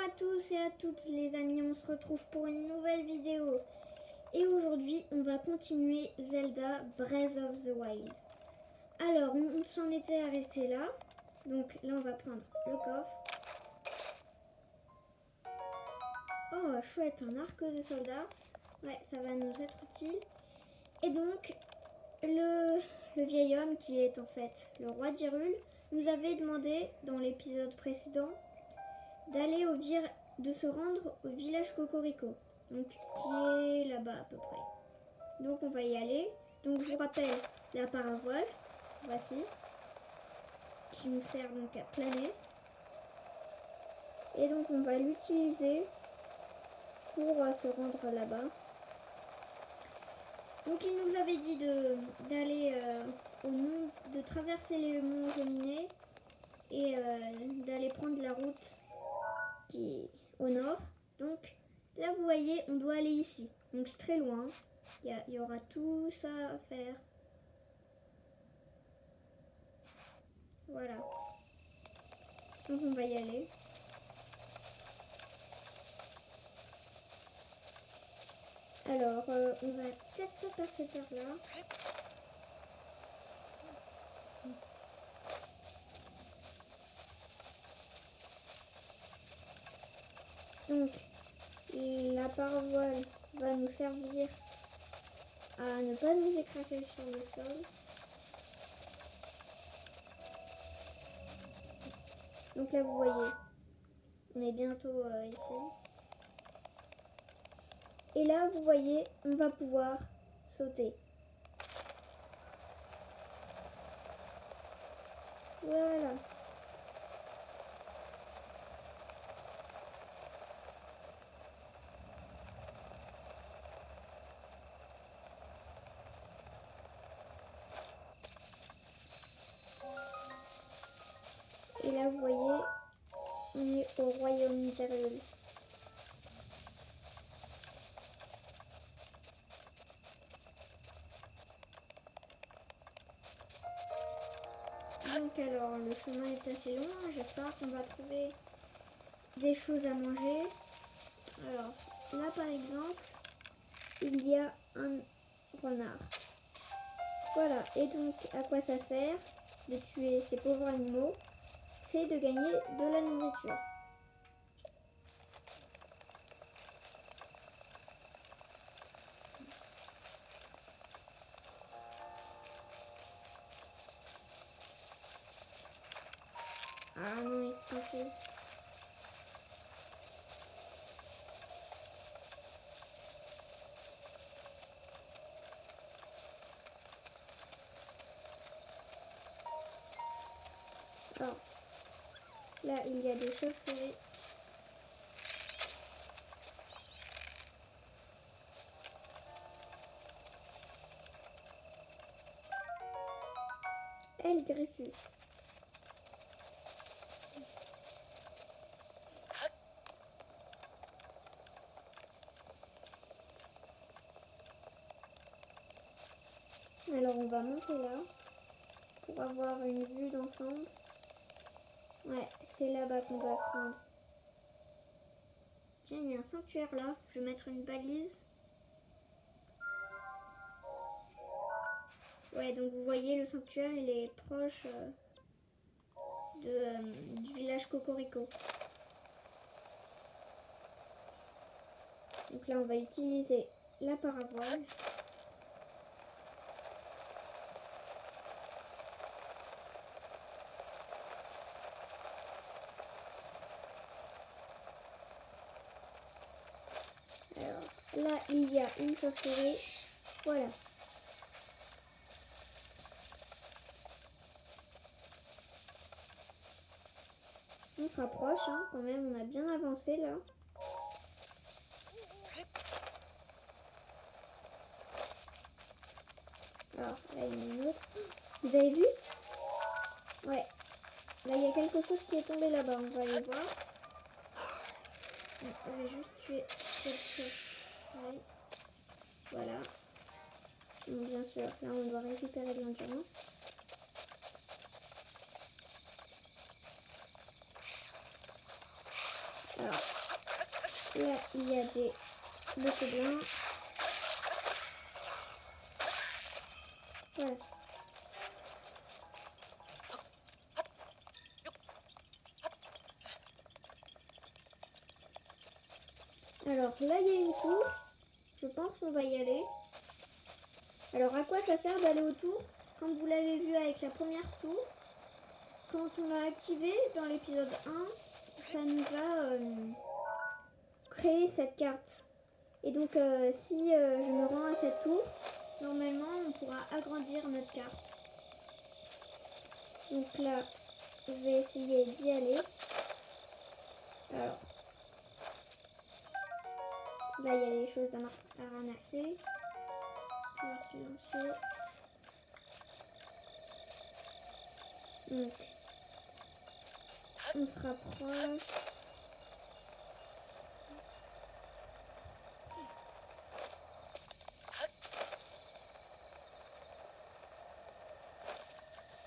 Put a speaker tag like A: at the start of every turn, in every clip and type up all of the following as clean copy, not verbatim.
A: à tous et à toutes les amis, on se retrouve pour une nouvelle vidéo. Et aujourd'hui, on va continuer Zelda Breath of the Wild. Alors, on s'en était arrêté là. Donc là, on va prendre le coffre. Oh, chouette, un arc de soldat. Ouais, ça va nous être utile. Et donc, le vieil homme qui est en fait le roi d'Hyrule nous avait demandé dans l'épisode précédent d'aller de se rendre au village Cocorico, donc qui est là-bas à peu près. Donc on va y aller. Donc je vous rappelle la paravoile, voici, qui nous sert donc à planer. Et donc on va l'utiliser pour se rendre là-bas. Donc il nous avait dit d'aller de traverser les monts Géminés et d'aller prendre la route qui est au nord. Donc là vous voyez, on doit aller ici. Donc c'est très loin. Il y aura tout ça à faire. Voilà. Donc on va y aller. Alors on va peut-être pas passer par là. Donc la paravoile va nous servir à ne pas nous écraser sur le sol. Donc là vous voyez, on est bientôt ici. Et là vous voyez, on va pouvoir sauter. Voilà. Et là vous voyez, on est au royaume d'Hyrule. Donc alors le chemin est assez long, j'espère qu'on va trouver des choses à manger. Alors là par exemple, il y a un renard. Voilà, et donc à quoi ça sert de tuer ces pauvres animaux? C'est de gagner de la nourriture. Ah non, il se cache. Alors, là, il y a des chauves-souris. Elle griffue. Alors, on va monter là pour avoir une vue d'ensemble. Ouais, c'est là-bas qu'on doit se rendre. Tiens, il y a un sanctuaire là. Je vais mettre une balise. Ouais, donc vous voyez, le sanctuaire, il est proche du village Cocorico. Donc là, on va utiliser la paravoile. Alors là, il y a une chauve-souris. Voilà. On se rapproche, hein, quand même, on a bien avancé là. Alors, là, il y en a une autre. Vous avez vu? Ouais. Là, il y a quelque chose qui est tombé là-bas. On va aller voir. Je vais juste tuer cette chauve-souris. Voilà. Donc, bien sûr, là, on doit récupérer de l'endurance. Alors, Là, il y a des gobelins. Voilà. Alors là, il y a une tour. Je pense qu'on va y aller. Alors à quoi ça sert d'aller autour? Comme vous l'avez vu avec la première tour, quand on l'a activé dans l'épisode 1, ça nous a créé cette carte. Et donc si je me rends à cette tour, normalement on pourra agrandir notre carte. Donc là, je vais essayer d'y aller. Alors, là il y a des choses à ramasser. Faire silencieux. Donc, on se rapproche.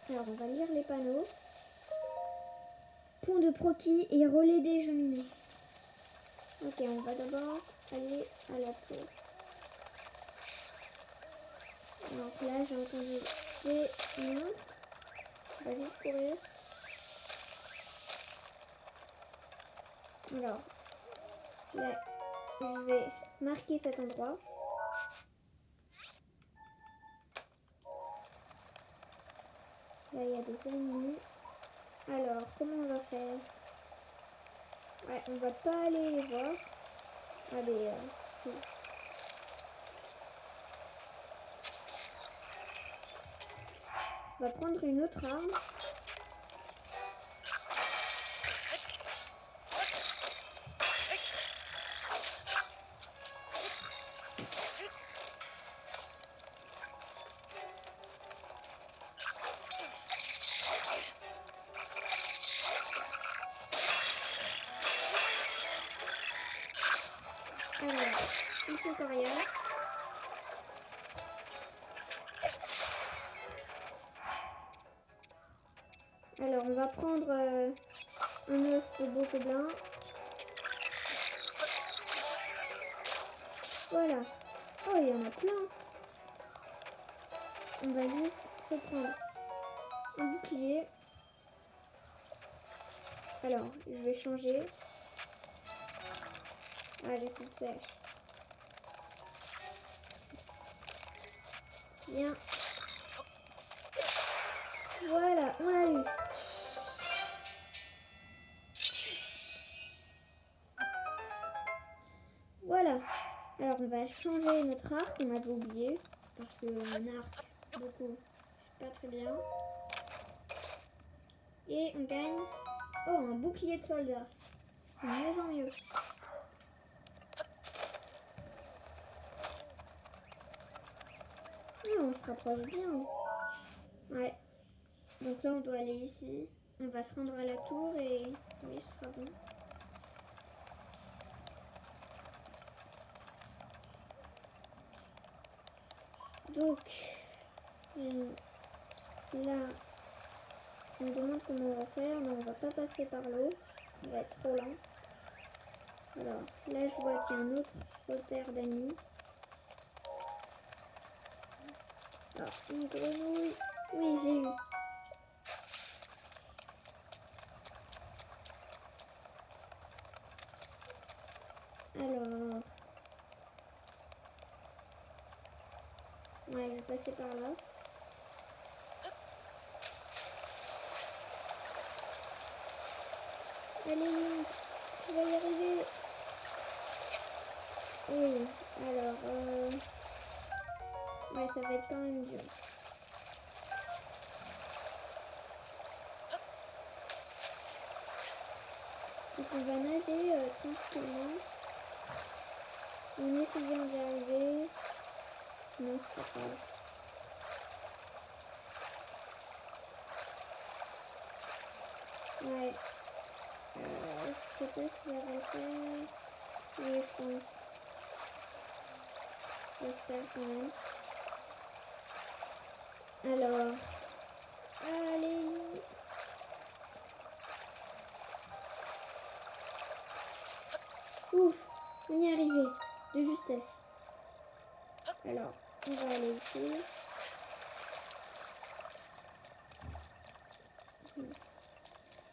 A: Alors, on va lire les panneaux. Pont de Proki et relais des cheminées. Ok, on va d'abord aller à la tour. Donc là, j'ai entendu des monstres. On va vite courir. Alors, là, je vais marquer cet endroit. Là, il y a des ennemis. Alors, comment on va faire? Ouais, on va pas aller les voir. Allez, si. On va prendre une autre arme. Alors, ils sont coriaces. Alors, on va prendre un os de bokoblin. Voilà. Oh, il y en a plein. On va juste se prendre un bouclier. Alors, je vais changer. Allez, toute sèche. Tiens. Voilà, on l'a eu. Voilà. Alors, on va changer notre arc. On avait oublié. Parce que un arc, beaucoup, c'est pas très bien. Et on gagne... Oh, un bouclier de soldat. De mieux en mieux. Ah, on se rapproche bien. Ouais. Donc là, on doit aller ici. On va se rendre à la tour et... Oui, ce sera bon. Donc... là... Je me demande comment on va faire, mais on va pas passer par l'eau. On va être trop lent. Alors, là, je vois qu'il y a un autre repère d'ennemis. Ah, une grenouille. Oui, j'ai eu. Alors... Ouais, je vais passer par là. Allez, tu vas y arriver. Oui, alors... Ouais, ça va être quand même dur. Donc on va nager tranquillement. On essayant d'y arriver. Non, c'est pas grave. Ouais. Je sais pas si ça va le faire. Oui, je pense. J'espère quand même. Alors. Allez. Ouf. On y est arrivé. De justesse. Alors, on va aller ici.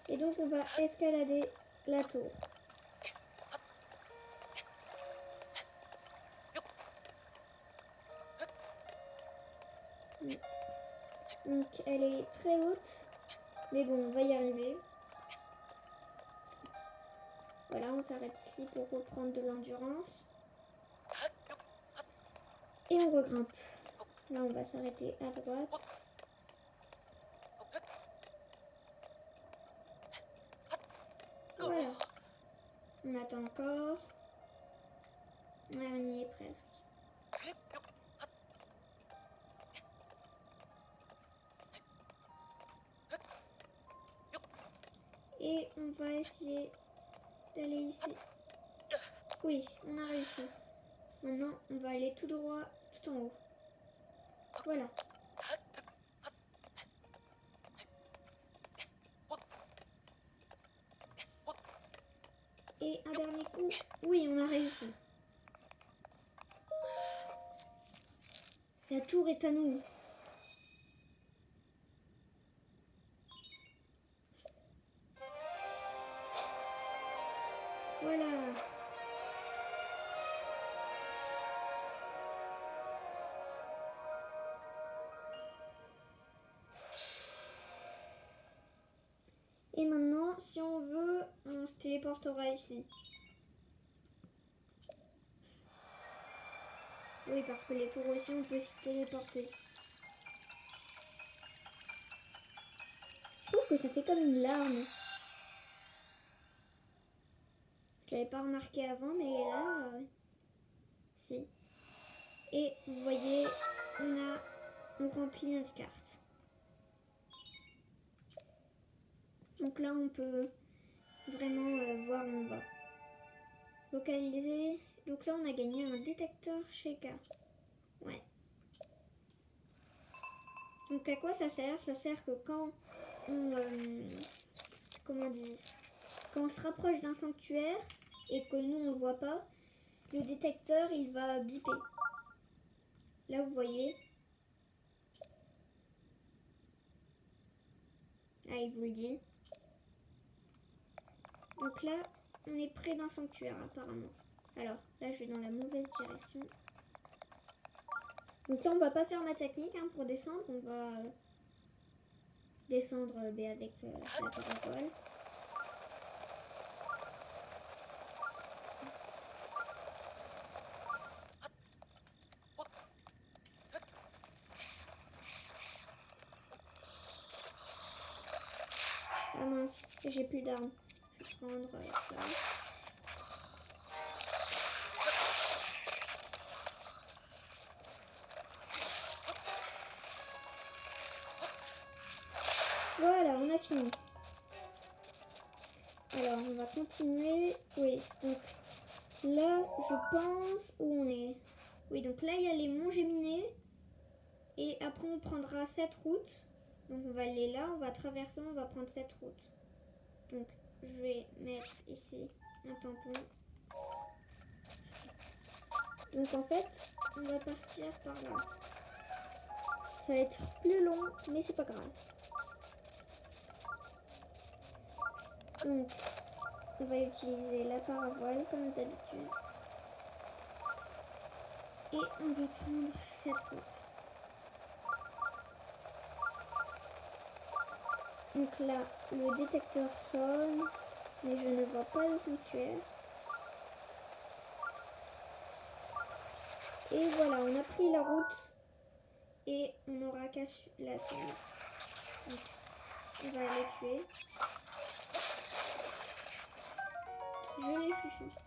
A: Et donc, on va escalader la tour. Donc, elle est très haute. Mais bon, on va y arriver. Voilà, on s'arrête ici pour reprendre de l'endurance. Et on regrimpe. Là, on va s'arrêter à droite. Voilà. On attend encore. On y est presque. Et on va essayer d'aller ici. Oui, on a réussi. Maintenant, on va aller tout droit, tout en haut. Voilà. Et un dernier coup. Oui, on a réussi. La tour est à nous. Voilà. Et maintenant, si on veut, on se téléportera ici. Oui, parce que les tours aussi, on peut se téléporter. Je trouve que ça fait comme une larme. Je l'avais pas remarqué avant, mais là, si. Et vous voyez, on remplit notre carte. Donc là, on peut vraiment voir où on va. Localiser. Donc là, on a gagné un détecteur Sheikah. Ouais. Donc à quoi ça sert? Ça sert que quand on, comment dire, quand on se rapproche d'un sanctuaire et que nous on le voit pas, le détecteur il va biper. Là vous voyez. Ah, il vous le dit. Donc là, on est près d'un sanctuaire apparemment. Alors là, je vais dans la mauvaise direction. Donc là, on va pas faire ma technique hein, pour descendre. On va descendre avec la parabole. Ah mince, j'ai plus d'armes. Je vais prendre ça. Voilà, on a fini. Alors, on va continuer. Oui, donc là, je pense où on est. Oui, donc là, il y a les monts Géminés. Et après, on prendra cette route. Donc, on va aller là, on va traverser, on va prendre cette route. Donc, je vais mettre ici un tampon. Donc, en fait, on va partir par là. Ça va être plus long, mais c'est pas grave. Donc, on va utiliser la paravoile comme d'habitude. Et on va prendre cette route. Donc là, le détecteur sonne, mais je ne vois pas le sanctuaire. Et voilà, on a pris la route et on n'aura qu'à la suivre. Donc, on va les tuer. Je les chuchote.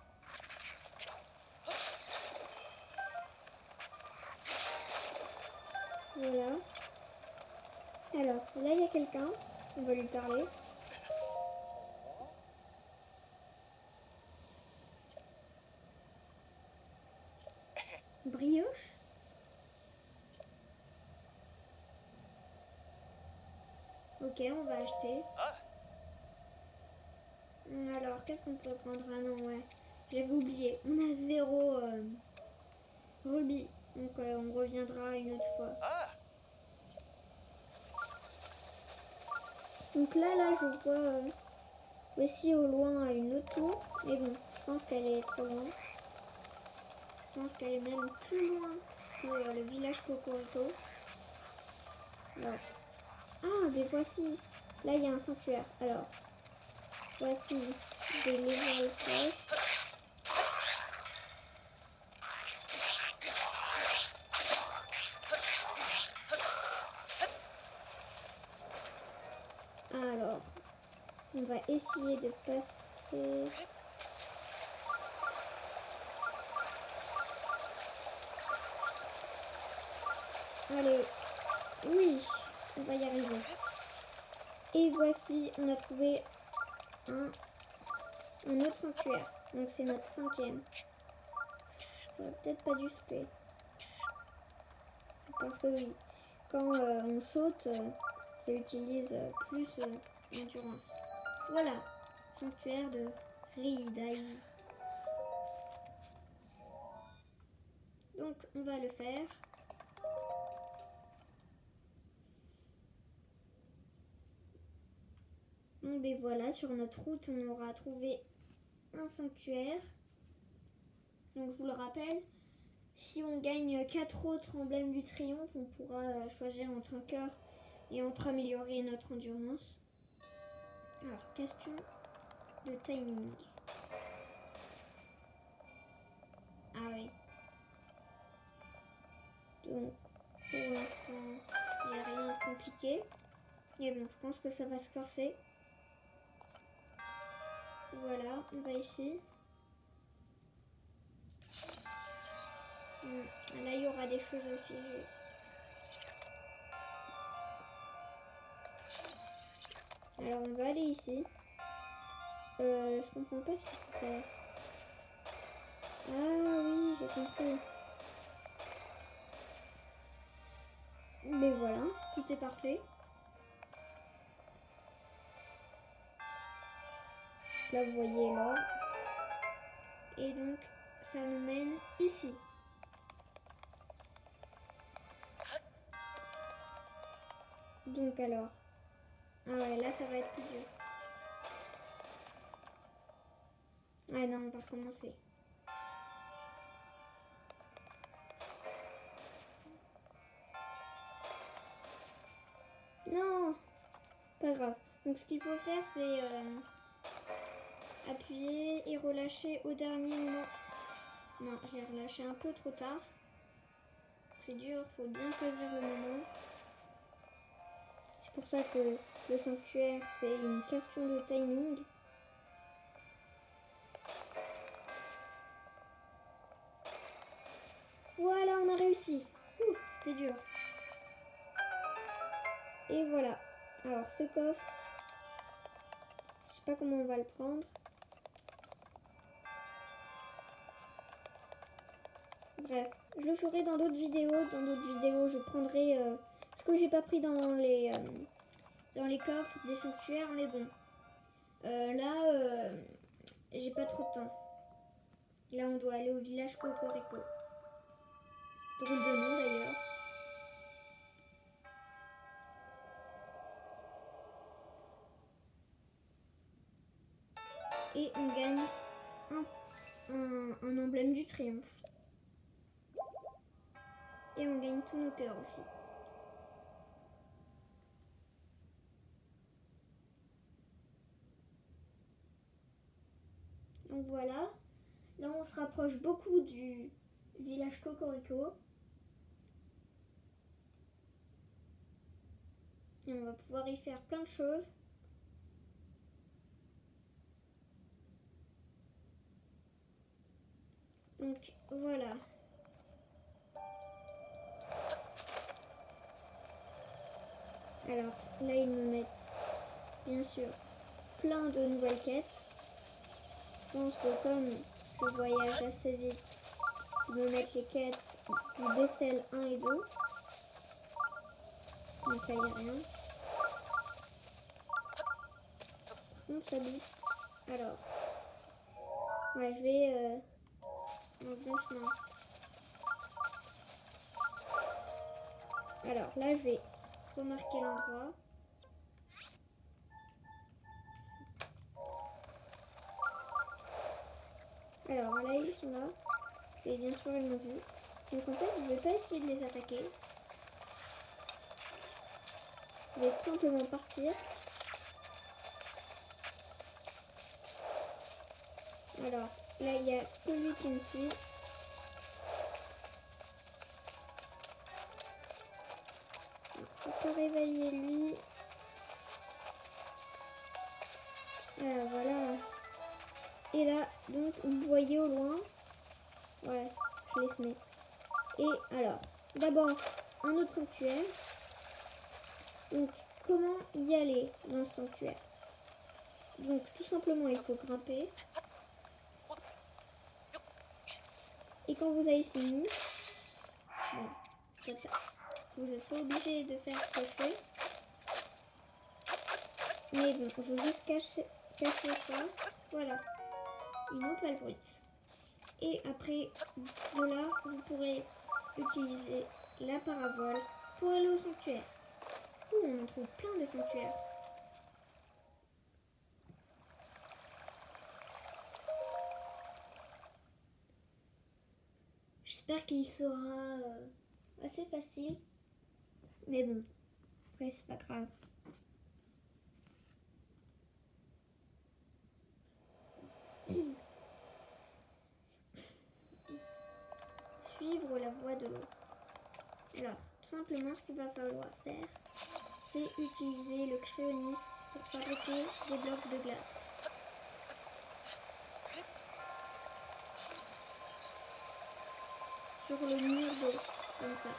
A: Voilà. Alors, là, il y a quelqu'un. On va lui parler. Brioche? Ok, on va acheter. Alors, qu'est-ce qu'on peut prendre? Ah non, ouais. j'avais oublié. On a 0 rubis. Donc on reviendra une autre fois. Donc là, je vois aussi au loin une autre tour. Mais bon, je pense qu'elle est trop loin. Je pense qu'elle est même plus loin que le village Cocorico. Alors. Ah, mais voici. Là, il y a un sanctuaire. Alors, voici des lézards fraises. Alors, on va essayer de passer. Allez, oui, on va y arriver. Et voici, on a trouvé un autre sanctuaire. Donc c'est notre 5e. J'aurais peut-être pas dû sauter. Parce que oui, quand on saute, ça utilise plus l'endurance. Voilà, sanctuaire de Riidai. Donc on va le faire. Donc ben voilà, sur notre route, on aura trouvé un sanctuaire. Donc je vous le rappelle, si on gagne 4 autres emblèmes du triomphe, on pourra choisir entre un cœur et entre améliorer notre endurance. Alors, question de timing. Ah oui. Donc, pour l'instant, il n'y a rien de compliqué. Et bon, je pense que ça va se corser. Voilà, on va ici. Là, il y aura des choses aussi. Alors, on va aller ici. Je comprends pas ce que c'est. Ah oui, j'ai compris. Mais voilà, tout est parfait. Là, vous voyez l'or. Et donc, ça nous mène ici. Donc alors. Ah ouais, là, ça va être plus dur. Ah non, on va recommencer. Non, pas grave. Donc ce qu'il faut faire, c'est appuyer et relâcher au dernier moment. Non, j'ai relâché un peu trop tard. C'est dur, faut bien choisir le moment. C'est pour ça que le sanctuaire, c'est une question de timing. Voilà, on a réussi. C'était dur. Et voilà. Alors, ce coffre, je sais pas comment on va le prendre. Bref, je le ferai dans d'autres vidéos. Dans d'autres vidéos, je prendrai ce que j'ai pas pris dans les coffres des sanctuaires. Mais bon, là, j'ai pas trop de temps. Là, on doit aller au village Cocorico. Drôle de nom d'ailleurs. Et on gagne un emblème du triomphe. Et on gagne tous nos cœurs aussi. Donc voilà. Là, on se rapproche beaucoup du village Cocorico. Et on va pouvoir y faire plein de choses. Donc voilà. Alors là, ils me mettent bien sûr plein de nouvelles quêtes. Je pense que comme je voyage assez vite, ils me mettent les quêtes du Bessel 1 et 2. Donc là, il n'y a rien. On s'habille. Alors. Ouais, je vais dans le bon chemin. Alors là, je vais remarquer l'endroit. Alors là, ils sont là. Et bien sûr, ils m'ont vu. Donc en fait, je vais pas essayer de les attaquer. Je vais tout simplement partir. Alors là, il y a que lui qui me suit. On peut réveiller lui. Voilà. Et là, donc, vous voyez au loin. Ouais, je les mets. Et alors, d'abord, un autre sanctuaire. Donc, comment y aller dans ce sanctuaire? Donc, tout simplement, il faut grimper. Et quand vous avez fini, bon, vous n'êtes pas obligé de faire ce que je fais. Mais bon, je veux juste cacher ça. Voilà, une opale brute. Et après, de là, vous pourrez utiliser la paravole pour aller au sanctuaire. Ouh, on en trouve plein des sanctuaires. J'espère qu'il sera assez facile. Mais bon, après c'est pas grave. Suivre la voie de l'eau. Alors, tout simplement, ce qu'il va falloir faire, c'est utiliser le cryonisme pour fabriquer des blocs de glace. Sur le mur d'eau, comme ça.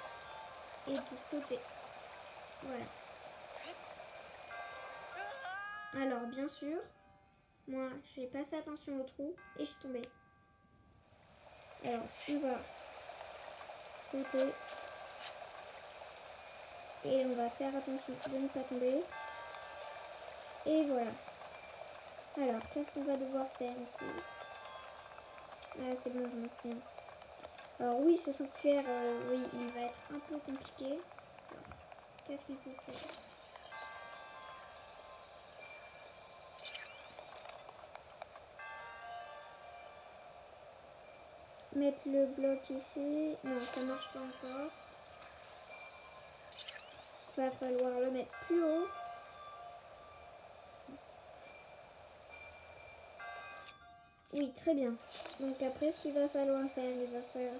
A: Et de sauter. Voilà. Alors, bien sûr, moi, j'ai pas fait attention au trou et je suis tombée. Alors, on va sauter. Et on va faire attention de ne pas tomber. Et voilà. Alors, qu'est-ce qu'on va devoir faire ici? Ah, c'est bon, je me souviens. Alors oui, ce sanctuaire, oui, il va être un peu compliqué. Alors, qu'est-ce qu'il faut faire? Mettre le bloc ici. Non, ça marche pas encore. Il va falloir le mettre plus haut. Oui, très bien. Donc après, ce qu'il va falloir faire, il va falloir...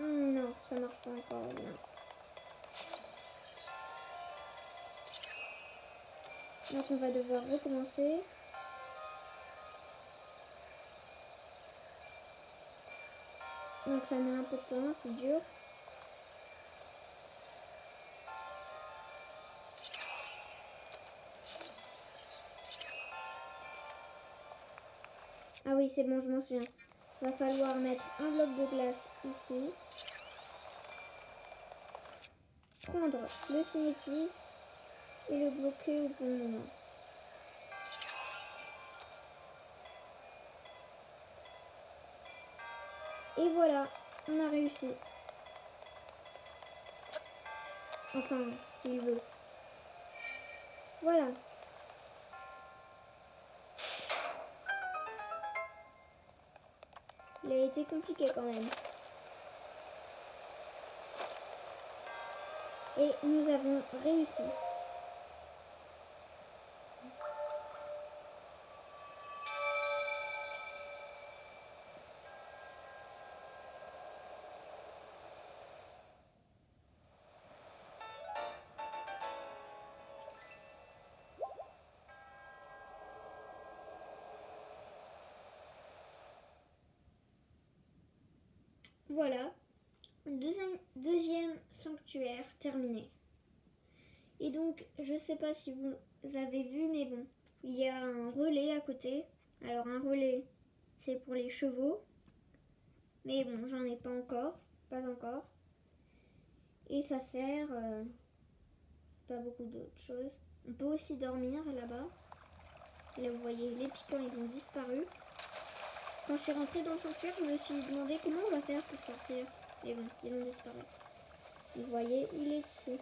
A: non, ça marche pas encore bien. Donc on va devoir recommencer. Donc ça met un peu de temps, c'est dur. Ah oui, c'est bon, je m'en souviens. Il va falloir mettre un bloc de glace ici. Prendre le cinétique et le bloquer au bon moment. Et voilà, on a réussi. Enfin, s'il veut. Voilà. Il a été compliqué quand même. Et nous avons réussi. Voilà. Deuxième sanctuaire terminé. Et donc, je sais pas si vous avez vu, mais bon, il y a un relais à côté. Alors un relais, c'est pour les chevaux. Mais bon, j'en ai pas encore. Et ça sert pas beaucoup d'autres choses. On peut aussi dormir là-bas. Là, vous voyez, les piquants, ils ont disparu. Quand je suis rentrée dans le sanctuaire, je me suis demandé comment on va faire pour sortir. Mais bon, ils ont disparu. Vous voyez, il est ici.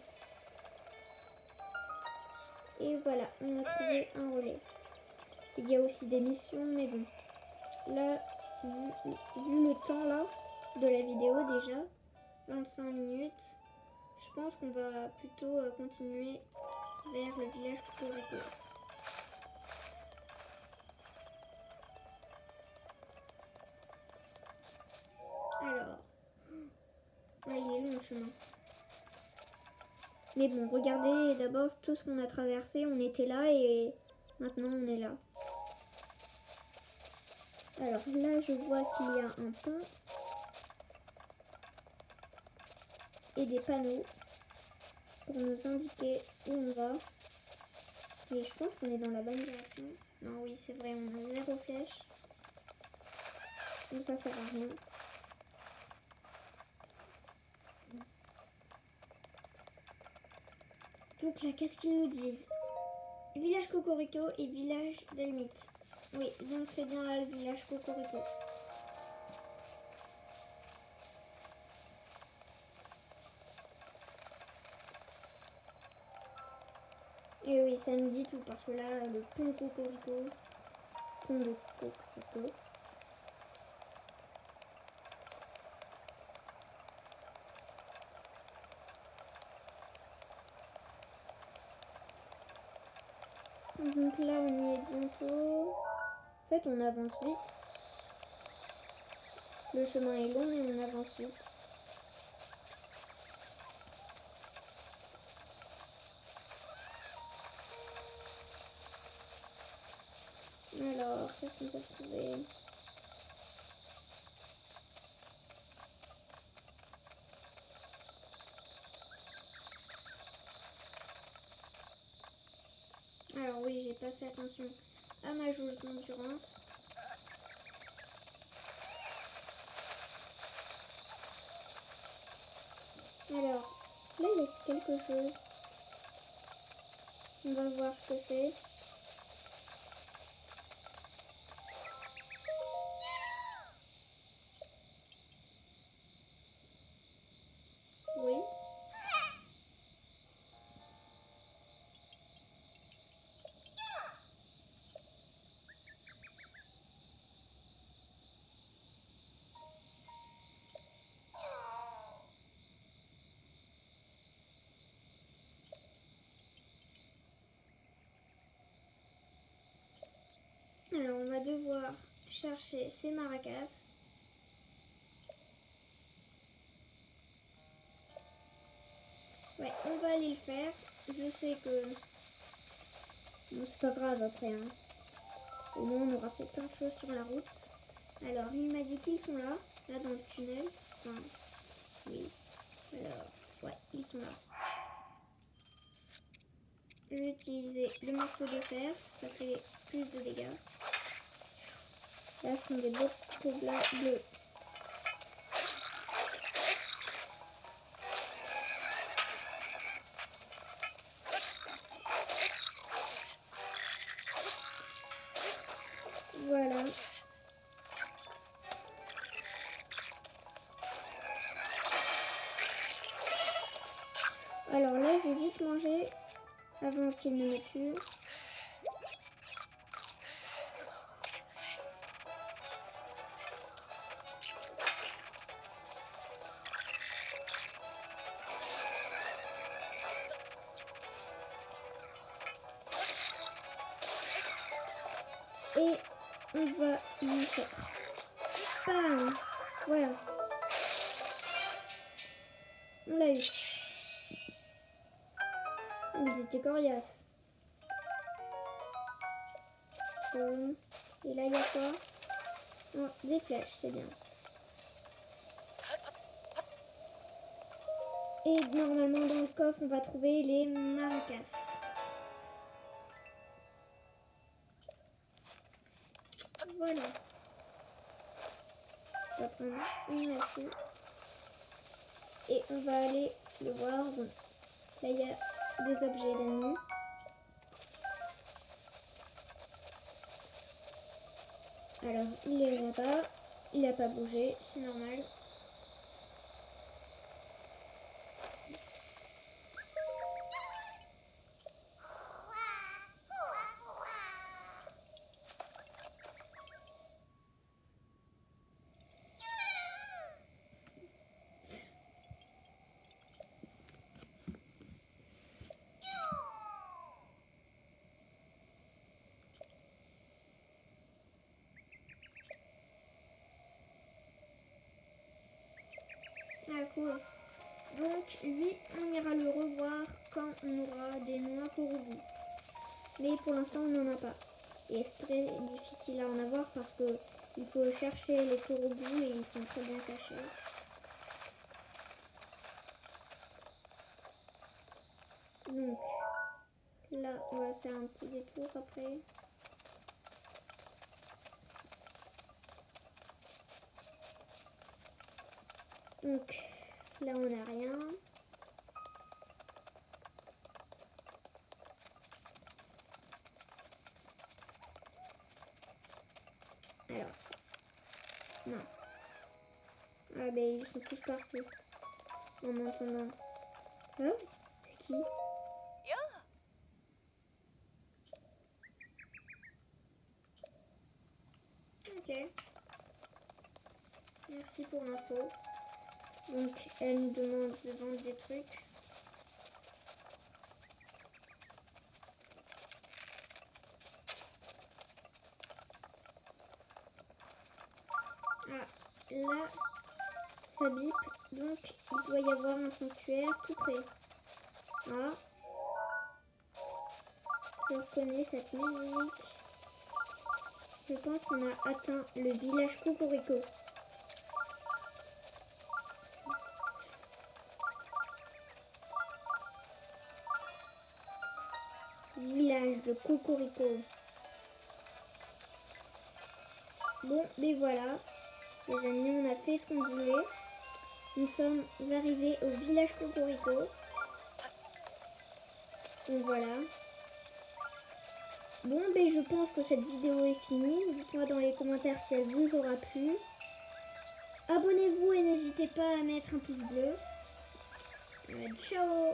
A: Et voilà, on a trouvé un relais. Il y a aussi des missions, mais bon. Là, vu le temps là, de la vidéo déjà, 25 minutes, je pense qu'on va plutôt continuer vers le village Cocorico. Alors, il est long le chemin. Mais bon, regardez d'abord tout ce qu'on a traversé. On était là et maintenant on est là. Alors là, je vois qu'il y a un pont et des panneaux pour nous indiquer où on va. Et je pense qu'on est dans la bonne direction. Non, oui, c'est vrai, on a 0 flèche. Donc ça sert à rien. Donc là, qu'est-ce qu'ils nous disent? Village Cocorico et village d'Elmite. Oui, donc c'est bien là le village Cocorico. Et oui, ça me dit tout parce que là, le pont Cocorico, pont de Cocorico. Donc là, on y est bientôt. En fait, on avance vite. Le chemin est long, mais on avance vite. Alors, qu'est-ce qu'on peut trouver? Alors oui, j'ai pas fait attention à ma jauge d'endurance. Alors, là, il y a quelque chose. On va voir ce que c'est. Oui. Alors, on va devoir chercher ces maracas. Ouais, on va aller le faire. Je sais que... Bon, c'est pas grave après. Hein. Au moins, on aura fait plein de choses sur la route. Alors, il m'a dit qu'ils sont là. Là, dans le tunnel. Enfin, oui. Alors, ouais, ils sont là. Je vais utiliser le marteau de fer. Ça fait plus de dégâts. Là, ce sont des blocs bleus. Voilà. Alors là, je vais vite manger avant qu'il ne me tue. Et on va lui faire. Bam! Voilà. On l'a eu. Il était coriace. Et là, il y a quoi? Oh, des flèches, c'est bien. Et normalement, dans le coffre, on va trouver les maracas. Voilà. On va prendre une là-dessus. Et on va aller le voir. Bon, là, il y a des objets d'ennemis. Alors, il les a pas. Il n'a pas bougé, c'est normal. Ah cool. Donc lui, on ira le revoir quand on aura des noix Korubu. Mais pour l'instant, on n'en a pas. Et c'est très difficile à en avoir parce que il faut chercher les Korubu et ils sont très bien cachés. Donc là, on va faire un petit détour après. Donc là, on n'a rien. Alors, non. Ah ben ils sont tous partis en m'entendant. Ah, c'est qui? Ok. Merci pour l'info. Donc elle nous demande de vendre des trucs. Ah, là, ça bip. Donc il doit y avoir un sanctuaire tout près. Ah. Je reconnais cette musique. Je pense qu'on a atteint le village Cocorico. Village de Cocorico. Bon, mais voilà. Les amis, on a fait ce qu'on voulait. Nous sommes arrivés au village Cocorico. Donc voilà. Bon, ben je pense que cette vidéo est finie. Dites-moi dans les commentaires si elle vous aura plu. Abonnez-vous et n'hésitez pas à mettre un pouce bleu. Ciao!